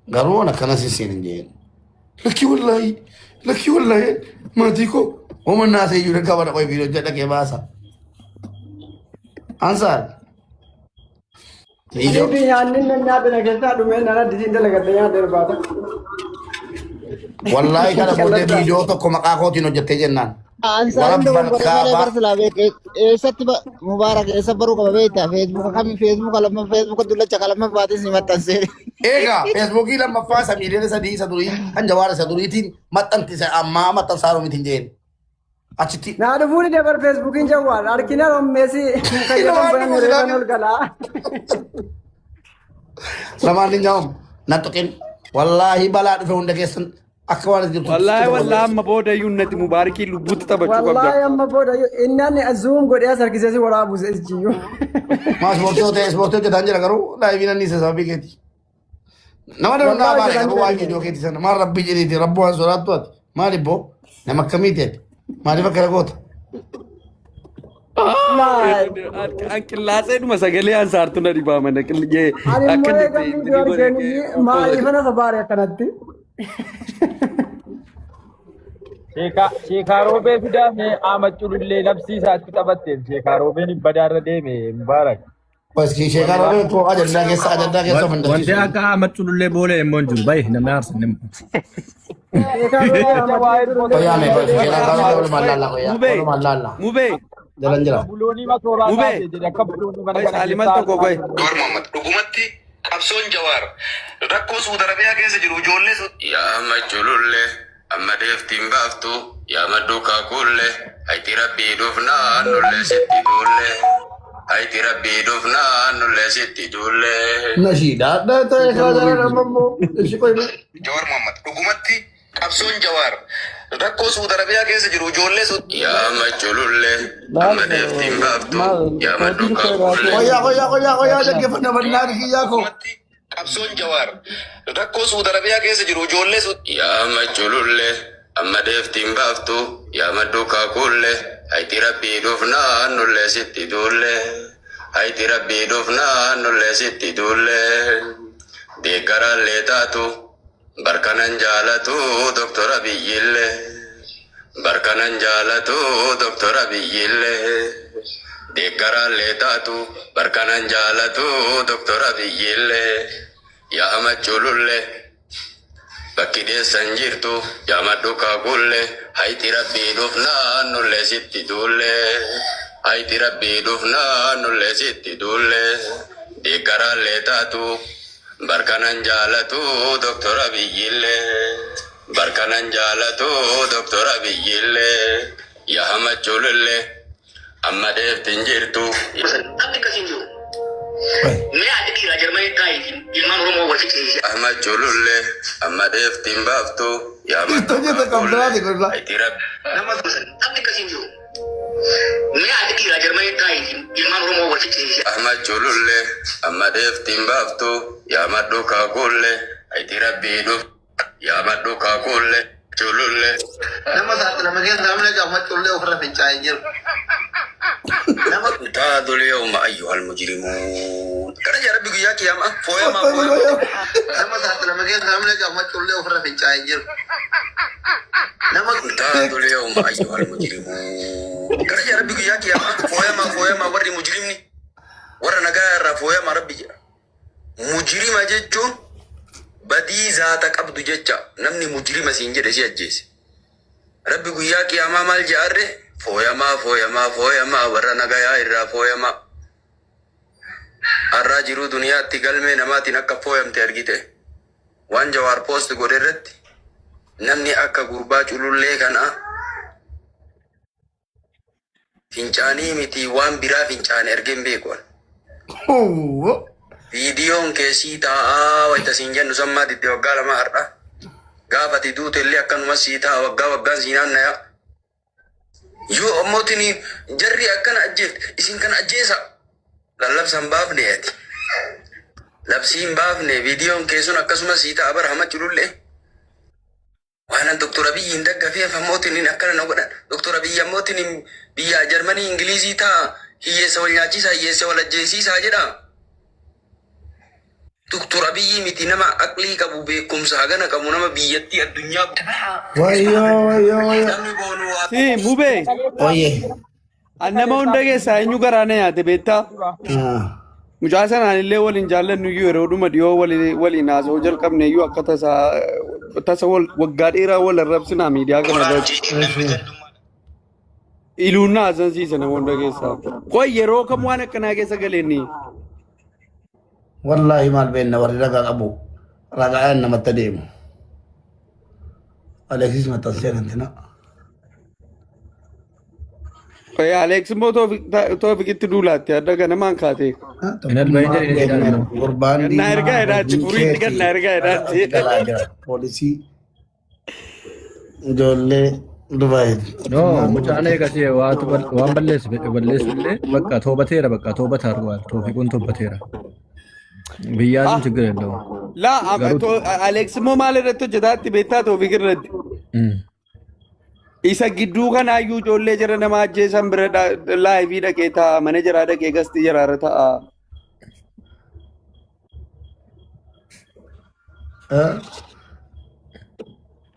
Speaker 2: Garu ana kana sisinin je. Laki wallahi matiko. Oman na sai yure ka bara koy video jada ke basa. Ansar. Video
Speaker 10: Ini yanin nanya dengan kita dume nana di sini lagi tanya dari bata.
Speaker 2: wallahi kana bode video to ko makako tino jette jennan.
Speaker 4: Ansar ndo ngore barsalabe esatti mubarak esa baru ka beta Facebook kami Facebook kalau Facebook dulla cakala ma batis ni matan se
Speaker 2: Ega Facebook ila mafasa milene sadi saduri an jawara saduri tin matan tisa amma matan saro mitin jen. Achiti
Speaker 10: Na ada buri dia ber Facebook in jawal. Arkina rom Messi kayak orang berenol gala.
Speaker 2: Lamanin jawam natokin wallahi bala do unde kesan akwan gitu.
Speaker 1: Wallahi amma boda yunnati mubaraki lubut tabachu kabda.
Speaker 10: Wallahi amma boda innani azum gode asar kisasi wala abu jiyo.
Speaker 2: Mas sporto te danjera karo live ina ni se sabi keti. Namada na bare ko wa video keti sana mar rabbi jiri rabbu an suratu mali bo nama kamite mali bakara gota.
Speaker 1: Anche la sai ma sagale ansar tu nari ba mana ke ye
Speaker 10: Ari mure ka video keni ma ifana sabare kanatti.
Speaker 8: Sheekaroobee fidaa mee Amachulullee labsii isaatti taphatteef sheekaroobeen badaarra deeme Mubaarak.
Speaker 2: Pas ki shekara be ko ajanda ke manda.
Speaker 5: Wanti akka Amachulullee boolee immoo hin jiru bayi namni aarsan immoo.
Speaker 2: Ya me pas shekara be malala ko ya. Malala.
Speaker 1: Mube
Speaker 2: Jalan jira.
Speaker 8: Buloonii matooraa taatee jedhe akka buloonii mana kana
Speaker 1: aliman tokko koy
Speaker 9: Door Muhammad dhugumatti qabsoon jawaar rakkoo Suudi Arabiyaa keessa jiru ijoollee yaa Amachulullee amma deeftiin baaftu yaa madduu kaakuullee hayti rabbii dhufnaa nullee sitti duullee hayti rabbii dhufnaa nullee sitti duullee.
Speaker 2: Nashida da ta khajara mammo ishi koy me.
Speaker 9: Jawaar Muhammad dhugumatti qabsoon jawaar rakkoo Suudi Arabiyaa keessa jiru ijoollee yaa Amachulullee amma deeftiin baaftu yaa madduu kaakuullee.
Speaker 2: Koya dhaggeeffannaa bal'aa kiyyaa ko.
Speaker 9: Qabsoon jawaar rakkoo Suudi Arabiyaa keessa jiru ijoollee yaa Amachulullee amma deeftiin baaftu yaa madduu kaakuullee hayti rabbii dhufnaa nullee sitti duullee hayti rabbii dhufnaa nullee sitti duullee deeggaraallee taatu barkanan jaalatu doktora biyyillee barkanan jaalatu doktora biyyillee deeggaraallee taatu barkanan jaalatu doktora biyyillee yaa Amachulullee bakki deessan jirtu yaa madduu kaakuullee hayti rabbii dhufnaa nullee sitti duullee hayti rabbii dhufnaa nullee sitti duullee deeggaraallee taatu barkanan jaalatu doktora biyyillee barkanan jaalatu doktora biyyillee yaa Amachulullee amma deeftiin jirtu. Abdi kasiin jiru. Mee ati dhiiraa Jarmanii taa'ee ilmaan Oromoo wal fixeesse. Amachulullee amma deeftiin baaftu yaa nama abdi kasiin jiru. Mee ati dhiiraa Jarmanii taa'ee ilmaan Oromoo wal fixeesse. Amachulullee amma deeftiin baaftu yaa madduu kaakuullee hayti rabbii dhuf yaa madduu kaakuullee chulullee.
Speaker 2: Nama saat nama keessa namni Amachullee ofirra fincaa'ee jiru.
Speaker 9: Taadul yawma ayyuhal mujrimuun. Kana ya Rabbi guyyaa kiyama fooyama.
Speaker 2: Nama saat nama keessa namni Amachullee ofirra fincaa'ee jiru.
Speaker 9: Taadul yawma ayyuhal mujrimuun. Kana ya Rabbi guyyaa kiyama fooyama warri mujrimni warra nagaa irraa fooyama Rabbi jedha. Mujrima jechuun badii zaata qabdu jecha namni mujrima siin jedhe si ajjeese. Rabbi guyyaa kiyamaa maal jedharre fooyamaa warra nagayaa irraa fooyamaa. Har'aa jiruu duniyaatti galmee namaatiin akka fooyamte argite. Waan Jawaar poost godhe irratti namni akka gurbaa culullee kana fincaanii miti waan biraa fincaane argeen beekuan. Viidiyoon keessii taa'aa wayita siin jennu sammaatitti waggaa lama har'a. Gaafati duute illee akkanuma sii ta'a waggaan sii naannaya. Yoo ammootiin jarri akkana ajjeefte isin kana ajjeesa. Lallabsan baafne ati. Labsiin baafne viidiyoon keessuun akkasuma sii ta'a bara Amachulullee. وانا دكتور ابي يندق فيها فموتني اكل نقول دكتور ابي موتني بيا جرماني انجليزي تا هي سوالناجي سا هي سوال جيسي ساجدا دكتور ابي متي نما اقلي كبو بكم ساغنا كمو بيتي الدنيا
Speaker 2: ويو
Speaker 1: Si mube.
Speaker 2: oye
Speaker 1: Annama hunda keessa eenyu garaana nyaate beektaa? Mucaa sanaan illee waliin jaallannu iyyuu yeroo dhuma dhiyoo waliin haasa'uu jalqabne iyyuu akka tasa waggaa dheeraa wal arrabsinaa miidiyaa kana irratti. Iluun na haasa'ansiisa nama hunda keessaa. Qoy yeroo kam waan akkanaa keessa galeenni?
Speaker 2: wallahi maal beenna warri ragaa qabu ragaan namatti adeemu Alexis maxxansee kantina
Speaker 1: Qoy Alex immoo toofikitti duulaatti adda ganamaan kaatee.
Speaker 2: gurbaan
Speaker 1: Na ergaa jedhaatti furiitti kan na ergaa jedhaatti.
Speaker 2: poolisii ijoollee Dubaay.
Speaker 11: No, mucaan eegasii waan balleessullee bakka toobateera bakka toobataar waan toofiquun toobateera. Biyyaan ችግር የለውም.
Speaker 1: La Alex immoo maal irratti hojjetaatti beektaa toofik irratti? Isa gidduu kanaayyuu ijoollee jara nama ajjeesan bira laayivii dhaqee ta'a mana jaraa dhaqee gastii jaraarra ta'a.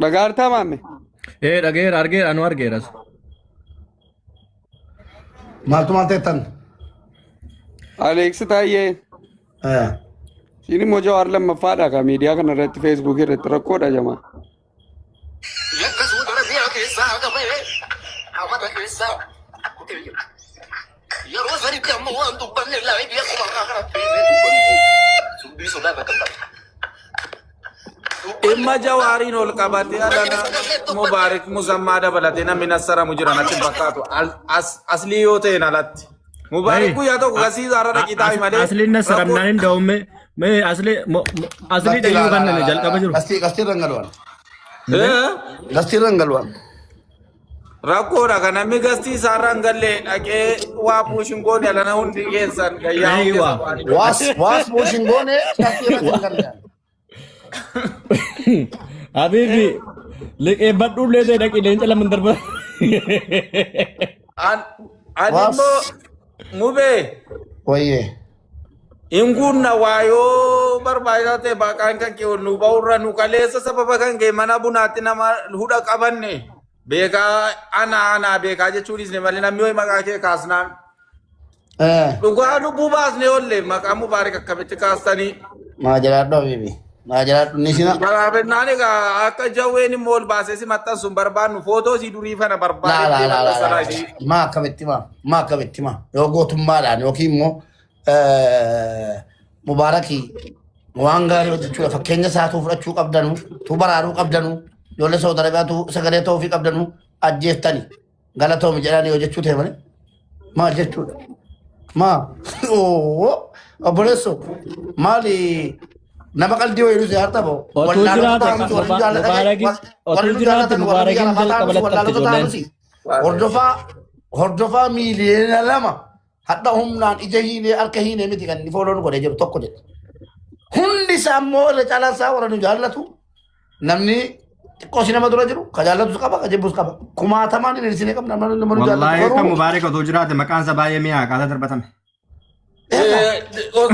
Speaker 1: Dhagaartaa maamme?
Speaker 11: dhageera argeera anu argeeras.
Speaker 2: Maaltu maal teettan?
Speaker 1: Alex taayee. Shini immoo Jawaar lammaffaadha ka miidiyaa kana irratti feesbuukii irratti rakkoodha jamaa.
Speaker 7: Imma Jawaariin ol qabatee adana Mubaarak Muzammaa dabalatee namni Nassara Mujiran achi fakkaatu aslii yoo ta'een alatti. Mubaarak guyyaa tokko kasii zaara dhaqiitaa himalee.
Speaker 11: Asliin Nassara minaan hin da'umme mee asli dhayyuu kan jalqaba jiru.
Speaker 2: Gastii rangalwaan. Gastii rangalwaan.
Speaker 7: Rakkoodha kan namni gastii isaarra hin galle dhaqee waa buushingoon alana hundi keessan gayyaa.
Speaker 2: Waas buushingoon gastii rangalwaan.
Speaker 11: Habibi, liqee badhuullee ta'e dhaqi leenca lama darba.
Speaker 7: Ani immoo mubee.
Speaker 2: Wayyee.
Speaker 7: Ingunna waayoo barbaachisaa ta'e baqaan kan kee nu ba'urra nu kaleessa sababa kan kee mana bunaatti nama hudha qabanne beekaa ana beekaa jechuunis ne malee namni ho'i maqaa kee kaasnaan. Dhugaa lubbuu baasnee oolle maqaa Mubaarak akkamitti kaastanii.
Speaker 2: Maa jiraadhu Habibi. Maajalaatu ni sina.
Speaker 7: Baraabennaan egaa akka jawween immoo ol baasee si maxxan sun barbaannu footoo si durii fana barbaade.
Speaker 2: Maa akkamitti maa yoo gootummaadhaan yookiin immoo Mubaarakii waan gaarii hojjechuudha fakkeenya isaatuu fudhachuu qabdanu tu baraaruu qabdanu ijoollee Saawud Arabiyaatu sagalee ta'uu fi qabdanu ajjeeftani galatoomi jedhanii hojjechuu ta'e malee maal jechuudha maa obboleessoo maali nama qalbii wayii si harta boo hordofaa miiliyoona lama hadda humnaan ija hiinee harka hiinee miti kan fooloon godhee jiru tokko jedhe hundi isaa immoo irra caalaa isaa warra nu jaallatu namni xiqqoo si nama dura jiru ka jaallatus qaba ka jibbus qaba kumaatamaan hin hirsinee qabna nama nu jaallatu.
Speaker 5: Wallaahi kan Mubaarak otoo jiraate maqaan isaa baay'ee mi'aa qaala darbatame.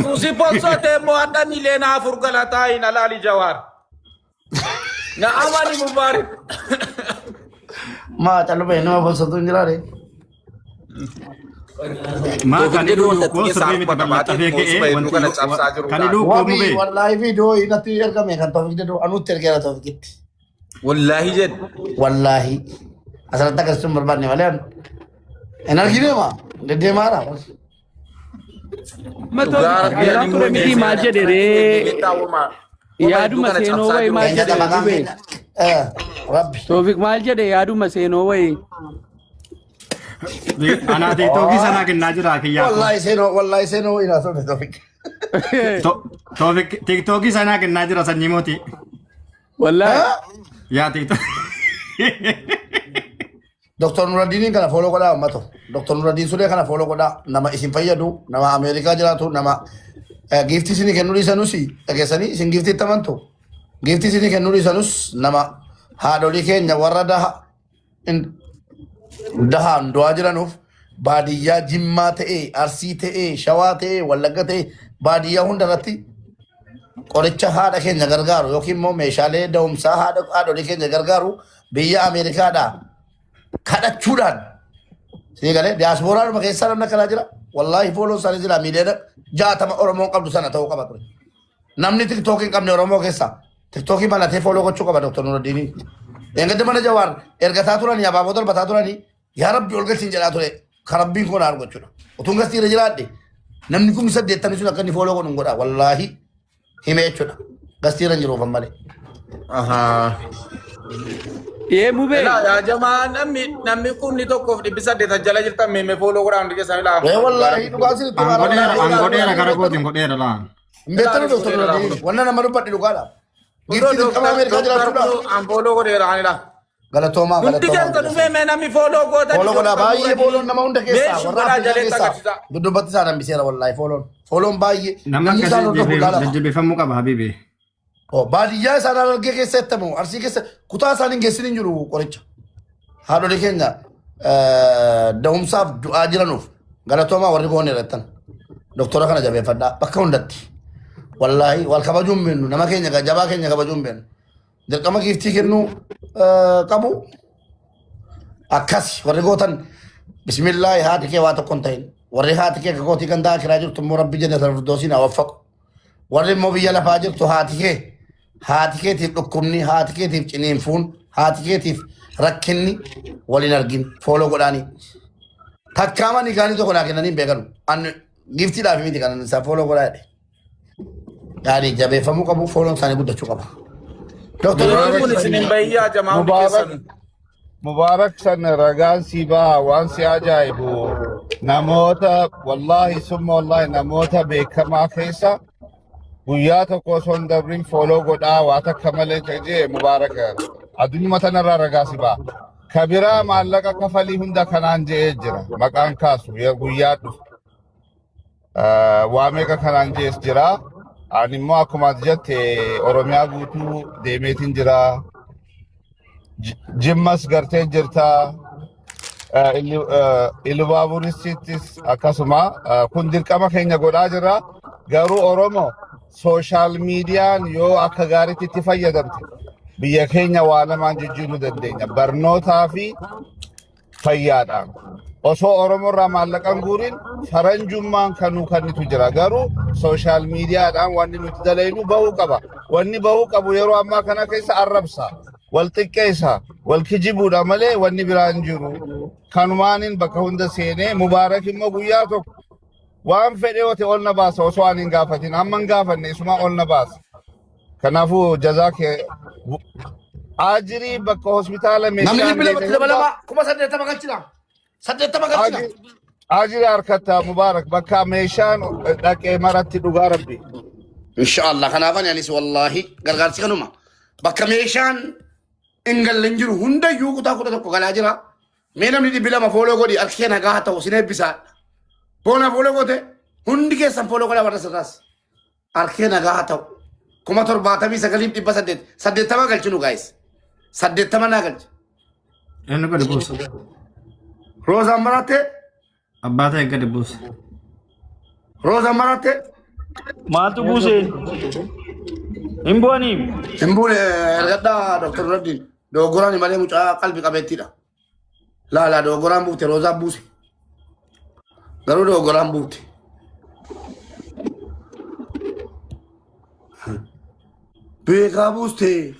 Speaker 7: Kusi posote mo anda milena afur galata ina lali Jawaar. Na amani Mubaarak.
Speaker 2: Ma chalu be no posote njiraare.
Speaker 5: Ma kan idu ko sabi miti balata feke kan idu ko mube.
Speaker 2: Wallahi video inatti ergame kan tawfiq dedo anu tergera tawfiq.
Speaker 7: Wallahi jed.
Speaker 2: Wallahi. Asal tak kasum berbanne wala. Energi ne ma de mara.
Speaker 1: Miti maal jedhe ree yaaduma seenoo wayi maal jedhe Toofik maal jedhe yaaduma seenoo wayi.
Speaker 5: Ana TikTokii sana kennaa jira kiyyaa.
Speaker 2: Wallahi seenoo ina sobe Toofik.
Speaker 5: Toofik TikTokii sana kennaa jira sanyii mooti.
Speaker 1: Wallahi.
Speaker 5: Yaa TikTok.
Speaker 2: Dr. Nuradin kana follow koda mato. Dr. Nuradin sudah kana follow koda nama isim fayyadu nama Amerika jiraatu nama gifti sini kennu isanusi dhageessanii isin gifti tamantu gifti sini kennu isanus nama haadholii keenya warra dahaan du'aa jiranuuf baadiyyaa Jimmaa ta'ee, Arsii ta'ee, Shawaa ta'ee, Wallagga ta'ee baadiyyaa hundarratti qoricha haadha keenya gargaaru yookiin immoo meeshaalee da'umsaa haadholii keenya gargaaru biyya Ameerikaadhaa kadhachuudhaan siigalee diyaaspooraan keessaa namni akkanaa jira. Wallaahi fooloo isaanii jira miiliyoona 60 Oromoon qabdu sana ta'uu qaba ture. Namni tiktookii hin qabne Oromoo keessaa tiktookii malatee fooloo gochuu qaba Dr. Nuruddin. Eeggadde mana Jawaar ergataa turanii abaaboo darbataa turanii yaa Rabbi ol galchiin jedhaa ture kan Rabbiin kun haan gochuudha. Utuun gastiira jiraadhe namni kun 80 sun akka inni fooloo godhu godha wallaahi himee jechuudha. Gastiira hin jiruufan malee.
Speaker 1: Mube.
Speaker 7: Ya jamaa namni kun ni tokkoof 800 jala jirtan meemee fooloo godhaa hundi keessaa ilaa.
Speaker 2: Wallaahi dhugaa sirriitti
Speaker 5: Angodeera gara gootiin godheera laa.
Speaker 2: Mbeettanu Dr. Nuruddin wanna nama dubbadhe dhugaadha. Giftii dirqama Ameerikaa jiraachuudha.
Speaker 7: An fooloo godheera anidha.
Speaker 2: Galatoomaa
Speaker 7: Hundi keessan dhufee mee namni fooloo gootan.
Speaker 2: Fooloo godhaa baay'ee fooloon nama hunda keessaa warra Afrikaa keessaa duddubbatti isaa nambiseera wallaahi fooloon. Fooloon baay'ee.
Speaker 5: Namni akkasii jajjabeeffamuu qaba Habibi.
Speaker 2: Baadiyyaa isaan Harargee keessa jettamu Arsii keessa kutaa isaan hin geessin hin jiru qoricha. Haadholii keenya da'umsaaf du'aa jiranuuf galatoomaa warri goone irrattan. Doktora kana jabeeffadhaa bakka hundatti. Wallaahi wal kabajuu hin beeknu nama keenya jabaa keenya kabajuu hin beeknu. Dirqama giiftii kennuu qabu akkasi warri gootan bismillaahi haati kee waa tokko hin ta'in warri haati kee kakootii gandaa kiraa jirtu immoo rabbi jannata firdoosiin haa waffaqu warri immoo biyya lafaa jirtu haati keetiif dhukkubni haati keetiif ciniinfuun haati keetiif rakkinni waliin argin fooloo godhaanii takkaama ni gaanii tokko naa kennanii beekanu an giiftiidhaaf miti kan isaa fooloo godhaa jedhe yaani jabeeffamuu qabu fooloon isaanii guddachuu qaba.
Speaker 12: Mubarak san ragaan si baha waan si ajaa'ibu namoota wallahi summa wallahi namoota beekamaa keessa guyyaa tokko osoo hin dabrin fooloo godhaa waa takka malee jee Mubarak addunyaa tanarraa ragaa si baha. Kabiraa maallaqa kafalii hunda kanaan jee jira maqaan kaasu guyyaa dhufu waa meeqa kanaan jees jira. Ani immoo akkuma ati jette Oromiyaa guutuu deemeetiin jira. Jimmas gartee jirta. Ilubaaburisittis akkasuma kun dirqama keenya godhaa jira. Garuu Oromoo sooshaal miidiyaan yoo akka gaariitti itti fayyadamte biyya keenya waa lamaan jijjiiruu dandeenya. Barnootaa fi fayyaadhaan. Osoo Oromoorraa maallaqan guuriin faranjummaan kanuu kannitu jira. Garuu sooshaal miidiyaadhaan wanni nuti dalaynu bahuu qaba. Wanni bahuu qabu yeroo ammaa kana keessa arrabsa. Wal xiqqeessa. Wal kijibuudha malee wanni biraan jiru. Kanumaanin bakka hunda seenee Mubaarak immoo guyyaa tokko waan fedhe ote ol na baasa osoo ani hin gaafatin. Amma hin gaafanne isuma ol na baasa. Kanaafuu jazaa kee ajirii bakka hospitaala meeshaan
Speaker 2: namni bilbilatti dabalama kuma 80 galchina. 80 galchina.
Speaker 12: Ajiri harkata Mubarak bakka meeshaan dhaqee maratti dhugaa Rabbi.
Speaker 2: Inshallah kanaafan anis wallahi gargaarsi kanuma. Bakka meeshaan ingallan jiru hundayyuu kutaa kudha tokko galaa jira. Mee namni bilbilama fooloo godhi harki nagaa haa ta'u sinee bisaa. Boona fooloo goote hundi keessan fooloo godhaa warra sirraas. Harki nagaa haa ta'u. Kuma 79,800 80 galchinu guys. 80 naa galchi.
Speaker 5: Eenyu gadi buusa.
Speaker 2: Roza Marate.
Speaker 5: Abbata gadi buusa.
Speaker 2: Roza Marate.
Speaker 6: Maaltu buuse? Himbu'anii?
Speaker 2: Himbuun ergadhaa Dr. Nuruddin. Doogoraan malee mucaa qalbii qabeettiidha. Laalaa doogoraan buufte Roozaa buuse. Garuu doogoraan buufte. Beekaa buuste.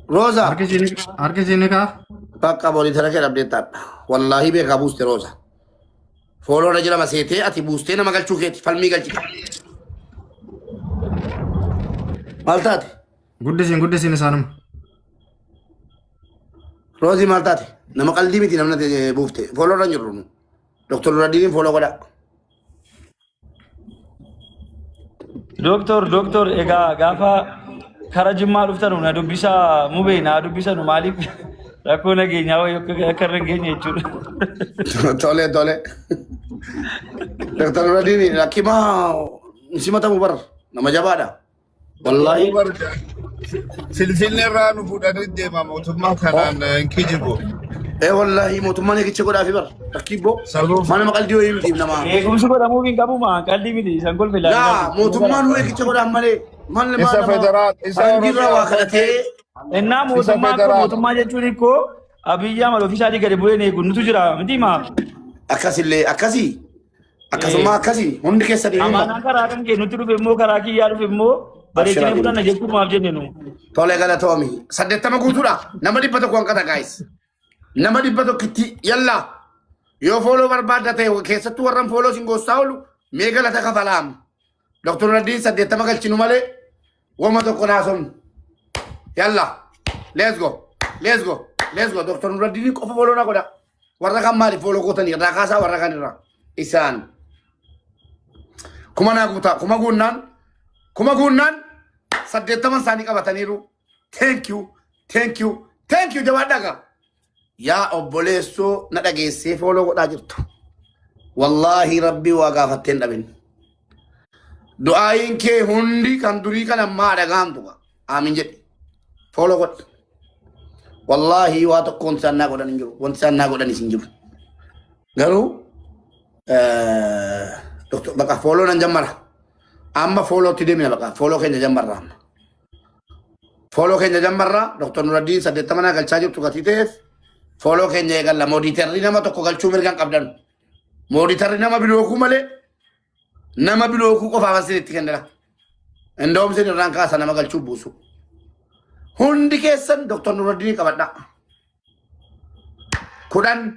Speaker 2: Roza.
Speaker 5: Harki sini kaa?
Speaker 2: Bakka boolii tana kee dhabdeettaadha. Wallaahi beekaa buuste Roza. Fooloodha jira maseetee ati buustee nama galchuu keeti falmii galchi. Maal taate?
Speaker 5: Guddisiin isaanuma.
Speaker 2: Roozii maal taate? Nama qalbii miti namni buufte. Fooloodha hin jirru. Dr. Nuruddin fooloo godhaa.
Speaker 6: Doktor, egaa gaafa kara Jimmaa dhuftanu na dubbisaa mubee na dubbisanu maaliif rakkoo nageenyaa wayii akka irra hin geenye jechuudha.
Speaker 2: Tole. Dr. Nuruddin rakkimaa simatamu bar nama jabaadha. Wallahi
Speaker 12: Finfinnee irraa nu fuudhanii deema mootummaa kanaan hin kijibu.
Speaker 2: Wallahi mootummaan eegicha godhaa fi bara rakkibboo mana maqaldii wayii miti nama.
Speaker 6: Eegumsi godhamuu hin qabu maa qalbii miti isaan kolfilaa.
Speaker 2: Yaa mootummaan nu eegicha godhaan malee maal
Speaker 12: Isa federaal isa
Speaker 2: Oromiyaa waa kadhatee.
Speaker 6: Innaa mootummaa jechuun ikkoo Abiyyi Ahmad ofiisaatii gadi bu'ee eegu nutu jira miti maa.
Speaker 2: Akkasillee akkasii akkasuma akkasii hundi keessa deemee.
Speaker 6: Amaanaan karaa kan kee nutti dhufe immoo karaa kiyyaa dhufe immoo bareechine fudhanna jechuun maaf jenne nu.
Speaker 2: Tole galatoomi 80 guutuudha nama 100 hanqata guys. Nama 100 yalla yoo fooloo barbaadda ta'e keessattuu warran fooloo sin goostaa oolu mee galata kafalaam. Dr. Nadiin 80 galchinu malee wama tokko naasomnu. Yalla let's go let's go let's go Dr. Nadiin qofa fooloo na godha. Warra kan maali fooloo gootanii irraa kaasaa warra kan irraa isaan. Kuma naa guutaa kuma guunnaan 80 isaanii qabataniiru. Thank you jabaadhaga. Yaa obboleessoo na dhageessee fooloo godhaa jirtu. Wallahi rabbii waa gaafatteen dhabin. Du'aayin kee hundi kan durii kan ammaa dhagaamtu aamin jedhi. Fooloo godha. Wallahi waa tokko wanti isaan naa godhan hin jiru. Wanti isaan naa godhan hin jiru. Garuu baqa fooloo nan jammara. Amma foolootti deemina baqa fooloo keenya jammarra amma. Fooloo keenya jammarra Dr. Nuraddiin 80 galchaa jirtu gatii ta'eef fooloo keenya eegalla mooditarri nama tokko galchuu mirgaan qabdan. Mooditarri nama bilookuu malee nama bilookuu qofaaf asirratti kennira. Indoomsin irraan kaasa nama galchuu buusu. Hundi keessan Dr. Nuraddiin qabadha. 10